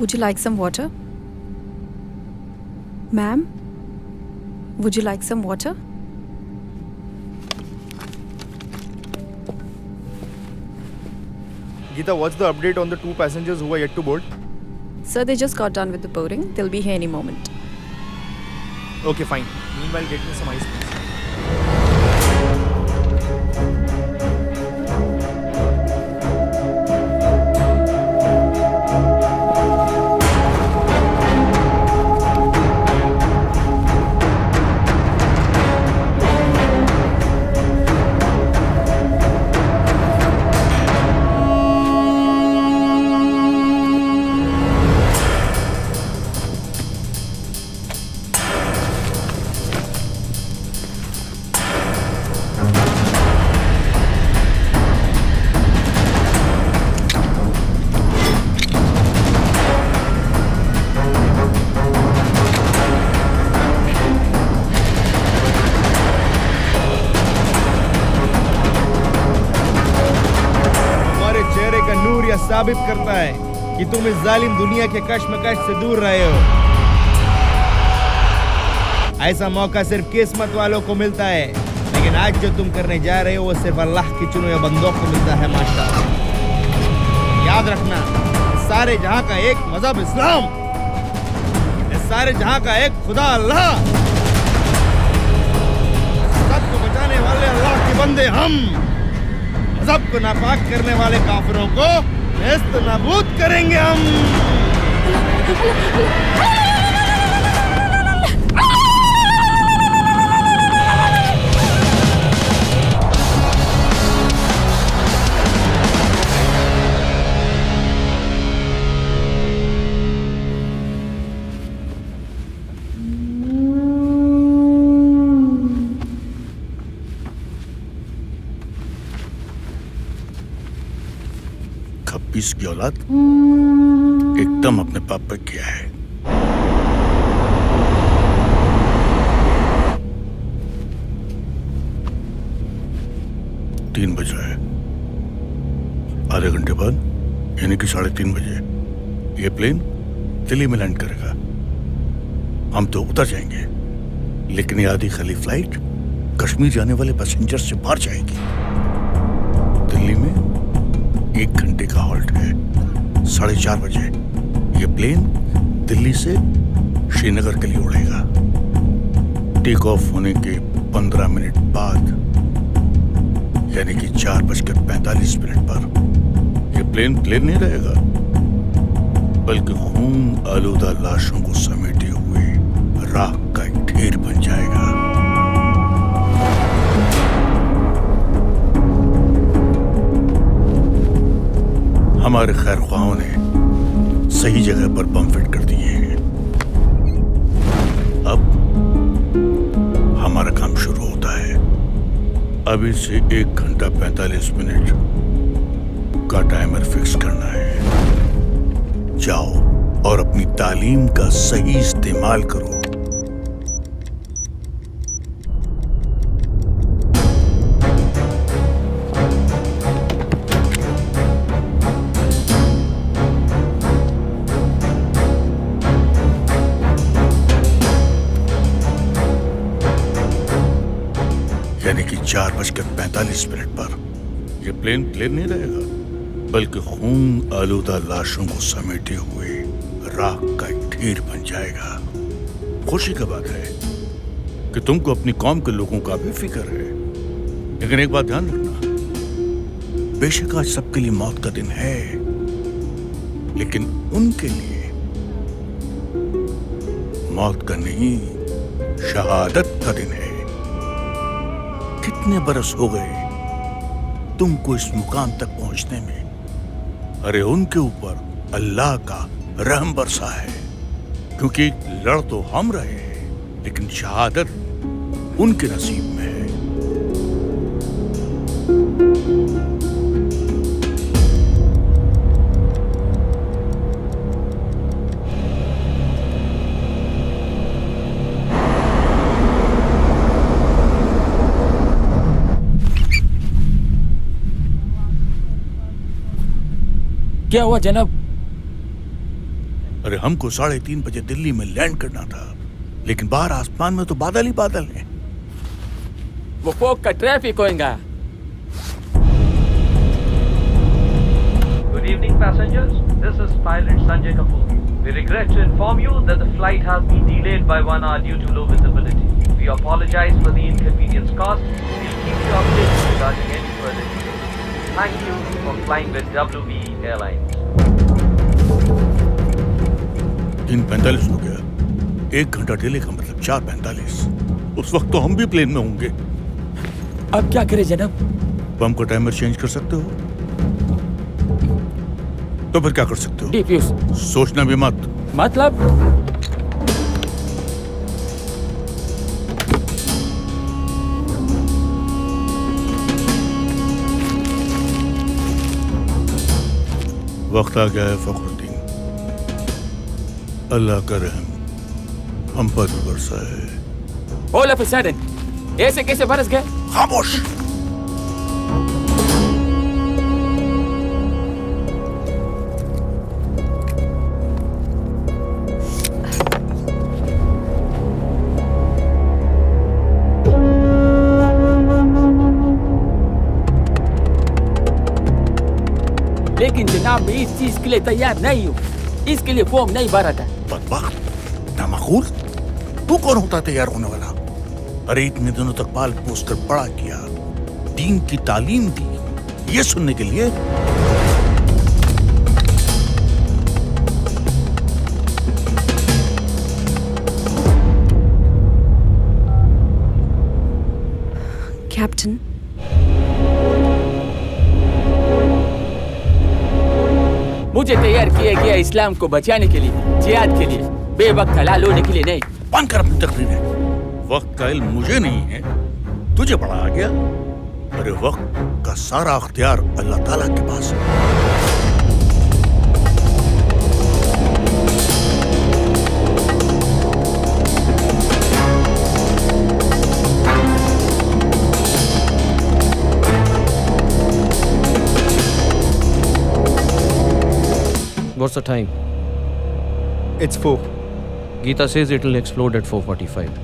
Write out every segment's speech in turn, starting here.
Would you like some water? Ma'am, would you like some water? Geeta, what's the update on the 2 passengers who are yet to board? Sir, they just got done with the boarding. They'll be here any moment. Okay, fine. Meanwhile, get me some ice, please. साबित करता है कि तुम इस जालिम दुनिया के कश्मकश से दूर रहे हो। ऐसा मौका सिर्फ किस्मत वालों को मिलता है, लेकिन आज जो तुम करने जा रहे हो वो सिर्फ अल्लाह की चुने हुए बंदों को मिलता है। माशाअल्लाह, याद रखना, सारे जहां का एक मजहब इस्लाम, इस सारे जहां का एक खुदा अल्लाह, सबको बचाने वाले अल्लाह के बंदे हम, मजहब को नापाक करने वाले काफिरों को नेस्त नाबूद करेंगे हम। खब्बीस की औलाद एकदम अपने पाप पे किया है। तीन बजे है, आधे घंटे बाद यानी कि 3:30 बजे ये प्लेन दिल्ली में लैंड करेगा। हम तो उतर जाएंगे, लेकिन ये आधी खाली फ्लाइट कश्मीर जाने वाले पैसेंजर से बाहर जाएगी। दिल्ली में 1 घंटे का हॉल्ट है। 4:30 बजे ये प्लेन दिल्ली से श्रीनगर के लिए उड़ेगा। टेक ऑफ होने के 15 मिनट बाद यानी कि 4:45 पर ये प्लेन नहीं रहेगा, बल्कि खून आलूदा लाशों को समेटे हुए राख का एक ढेर बन जाएगा। हमारे खैर ख्वाहों ने सही जगह पर बम फिट कर दिए हैं। अब हमारा काम शुरू होता है। अभी से 1 घंटा 45 मिनट का टाइमर फिक्स करना है। जाओ और अपनी तालीम का सही इस्तेमाल करो। यानी कि 4:45 पर यह प्लेन नहीं रहेगा, बल्कि खून आलूदा लाशों को समेटे हुए राख का एक ढेर बन जाएगा। खुशी की बात है कि तुमको अपनी कौम के लोगों का भी फिक्र है, लेकिन एक बात ध्यान रखना, बेशक आज सबके लिए मौत का दिन है, लेकिन उनके लिए मौत का नहीं, शहादत का दिन है। कितने बरस हो गए तुमको इस मुकाम तक पहुंचने में। अरे उनके ऊपर अल्लाह का रहम बरसा है, क्योंकि लड़ तो हम रहे हैं, लेकिन शहादत उनके नसीब में है। क्या हुआ जनाब? अरे हमको 3:30 बजे दिल्ली में लैंड करना था, लेकिन बाहर आसमान में तो बादल ही बादल हैं। वो फोक का ट्रैफिक होएगा। Good evening, passengers. This is pilot Sanjay Kapoor. We regret to inform you that the flight has been delayed by 1 hour due to low visibility. We apologize for the inconvenience caused. We'll keep you updated regarding any further details. Thank you for flying with WB Airlines. 3:45 हो गया। 1 घंटा delay का मतलब 4:45। उस वक्त तो हम भी प्लेन में होंगे। अब क्या करें जनाब? बम को टाइमर चेंज कर सकते हो? तो फिर क्या कर सकते हो? डिफ्यूज। सोचना भी मत। मतलब? वक्त आ गया है फखरुद्दीन, अल्लाह का रहम हम पर भी बरसा है। All of a sudden, ऐसे कैसे बरस गए? खामोश। लेकिन जनाब मैं इस चीज के लिए तैयार नहीं हूँ। इसके लिए फॉर्म नहीं भरा था। बदबख्त, नामाकूल, तू कौन होता तैयार होने वाला? अरे इतने दिनों तक पाल पोस कर बड़ा किया, दीन की तालीम दी, ये सुनने के लिए? Captain, मुझे तैयार किया गया इस्लाम को बचाने के लिए, जिहाद के लिए, बेवक्त हलाल होने के लिए नहीं। बंद कर अपनी तकरीरें। वक्त का इल्म मुझे नहीं है, तुझे बड़ा आ गया। अरे वक्त का सारा अख्तियार अल्लाह ताला के पास है। What's the time? It's 4. Geeta says it will explode at 4:45.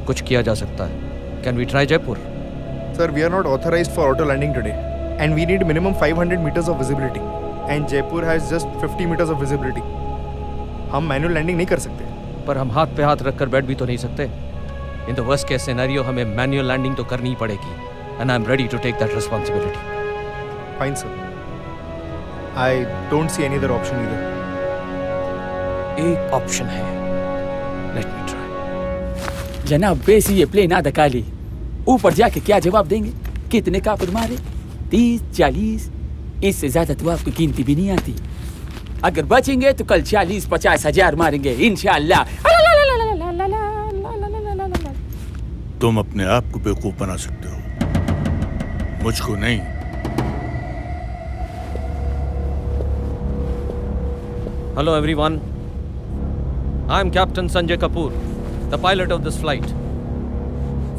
कुछ किया जा सकता है. Can we try Jaipur? Sir, we are not authorized for auto landing today. And we need minimum 500 meters of visibility. And Jaipur has just 50 meters of visibility. हम manual landing नहीं कर सकते. पर हम हाथ पे हाथ रखकर बैठ भी तो नहीं सकते. In the worst case scenario हमें manual landing तो करनी ही पड़ेगी. And I'm ready to take that responsibility. Fine, sir. I don't see any other option either. एक ऑप्शन है. Let me try. जनाब वैसे ये प्लेन आधा खाली, ऊपर जाके क्या जवाब देंगे? कितने काफिर मारे? 30, 40, इससे ज्यादा तो आपको गिनती भी नहीं आती। अगर बचेंगे तो कल 40-50 हजार मारेंगे इंशाअल्लाह। तुम अपने आप को बेवकूफ बना सकते हो, मुझको नहीं। Hello everyone. I'm Captain Sanjay Kapoor, the pilot of this flight.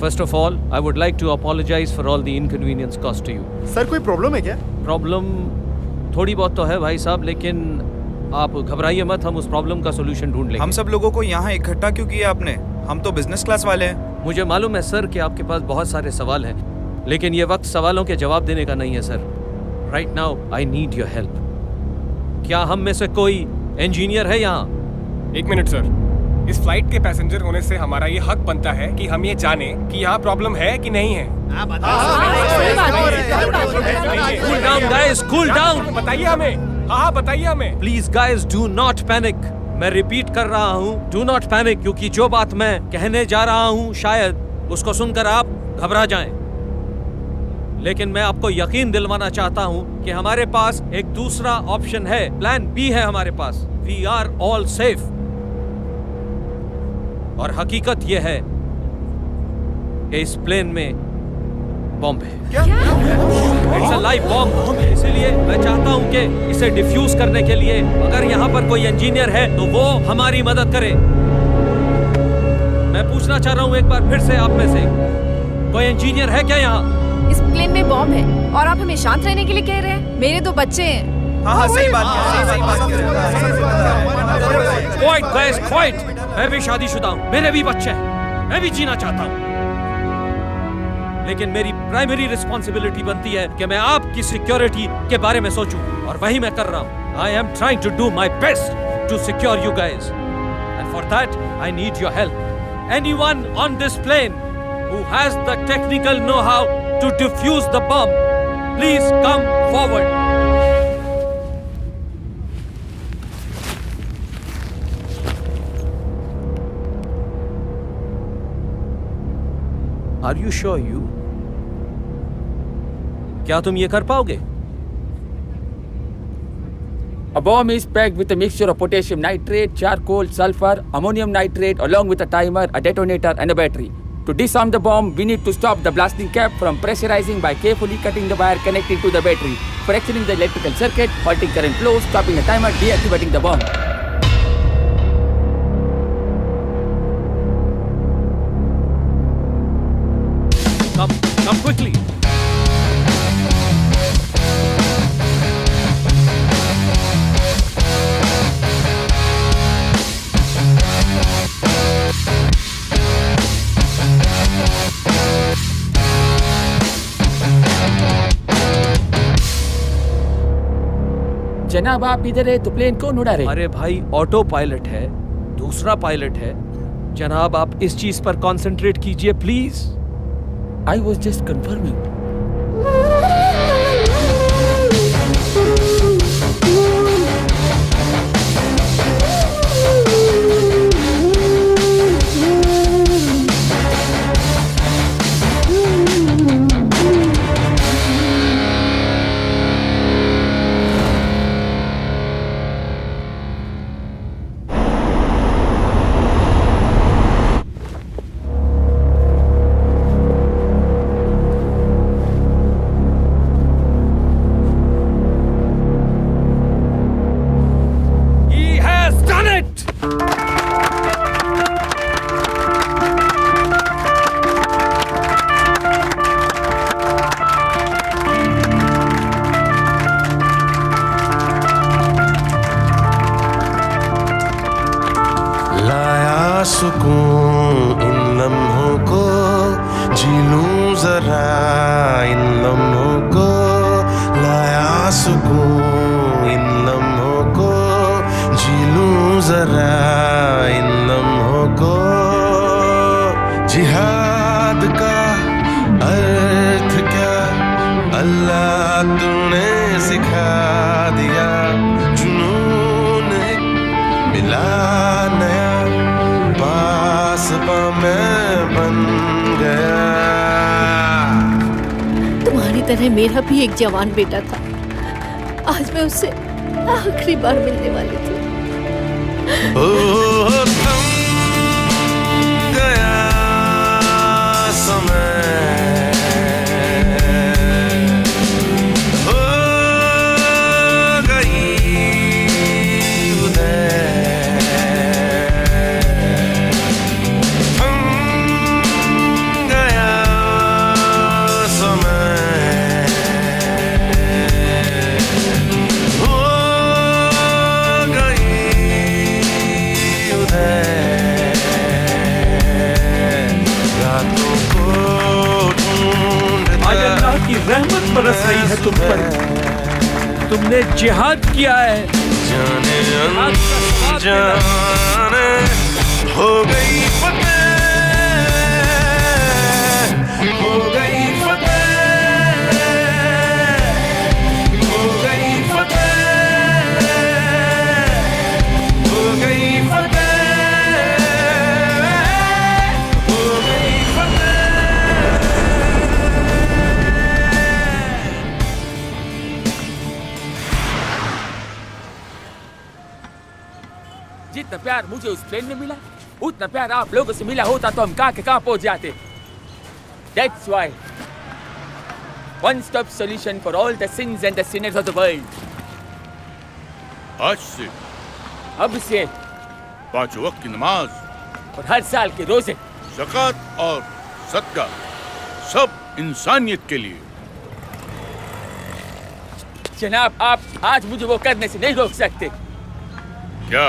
First of all, I would like to apologize for all the inconvenience caused to you. Sir, कोई problem है क्या? प्रॉब्लम थोड़ी बहुत तो है भाई साहब, लेकिन आप घबराइए मत, हम उस प्रॉब्लम का सोल्यूशन ढूंढ लेंगे। हम सब लोगों को यहाँ इकट्ठा क्यों किया आपने? हम तो बिजनेस क्लास वाले हैं। मुझे मालूम है सर कि आपके पास बहुत सारे सवाल हैं, लेकिन ये वक्त सवालों के जवाब देने का नहीं है sir. Right now I need your help. क्या हम में से कोई इंजीनियर है यहाँ? 1 मिनट सर, इस फ्लाइट के पैसेंजर होने से हमारा ये हक बनता है कि हम ये जाने कि यहाँ प्रॉब्लम है कि नहीं है। Cool down guys, cool down. बताइए हमें। हाँ बताइए हमें। Please guys, do not panic. मैं रिपीट कर रहा हूँ, do not panic, क्योंकि जो बात मैं कहने जा रहा हूँ शायद उसको सुनकर आप घबरा जाएं। लेकिन मैं आपको यकीन दिलवाना चाहता हूं कि हमारे पास एक दूसरा ऑप्शन है, प्लान बी है हमारे पास। We are all safe. और हकीकत यह है कि इस प्लेन में बॉम्ब है। It's a live bomb. इसीलिए मैं चाहता हूं कि इसे डिफ्यूज करने के लिए अगर यहाँ पर कोई इंजीनियर है तो वो हमारी मदद करे। मैं पूछना चाह रहा हूं एक बार फिर से आप में से कोई इंजीनियर है क्या यहाँ? इस प्लेन में बॉम्ब है और आप हमें शांत रहने के लिए कह रहे हैं? मेरे 2 बच्चे हैं। हाँ सही बात है। Quite guys, quite. मैं भी शादीशुदा हूँ, मेरे भी बच्चे हैं, मैं भी जीना चाहता हूँ, लेकिन मेरी प्राइमरी रिस्पॉन्सिबिलिटी बनती है कि मैं आपकी सिक्योरिटी के बारे में सोचूं, और वही मैं कर रहा हूँ। I am trying to do my best to secure you guys, and for that I need your help. Anyone on this plane who has the technical know-how to defuse the bomb, please come forward. Are you sure you? क्या तुम ये कर पाओगे? A bomb is packed with a mixture of potassium nitrate, charcoal, sulfur, ammonium nitrate, along with a timer, a detonator, and a battery. To disarm the bomb, we need to stop the blasting cap from pressurizing by carefully cutting the wire connecting to the battery, fracturing the electrical circuit, halting current flow, stopping the timer, deactivating the bomb. Come quickly. जनाब आप इधर है तो plane कौन उड़ा रहे? अरे भाई, ऑटो पायलट है, दूसरा पायलट है। जनाब आप इस चीज पर कंसंट्रेट कीजिए please. I was just confirming. सुकून इन लम्हों को, जी लूं जरा इन लम्हों को, लाया सुकून इन लम्हों को, जी लूं जरा इन लम्हों को। जिहाद का अर्थ क्या अल्लाह तूने सिखा दिया, जुनून एक मिला नया, पासबा मैं बन गया। तुम्हारी तरह मेरा भी एक जवान बेटा था, आज मैं उससे आखिरी बार मिलने वाली थी। ओ थम गया समय, हो गई उदय, थम गया समय, हो गई उदय, रातों को आज अल्लाह की रहमत बरस रही है तुम पर, तुमने जिहाद किया है। जाने अनजाने हो गई फतेह, हो गई फतेह, हो गई फतेह, हो गई फतेह, हो गई फतेह। जितना प्यार मुझे उस प्लेन में मिला, उतना प्यार आप लोगों से मिला होता तो हम कहाँ के कहाँ पहुंच जाते। That's why one-stop solution for all the sins and the sinners of the world. आज से अब से 5 वक्त की नमाज, और हर साल के रोजे, ज़कात और सदका, सब इंसानियत के लिए। जनाब आप आज मुझे वो करने से नहीं रोक सकते। क्या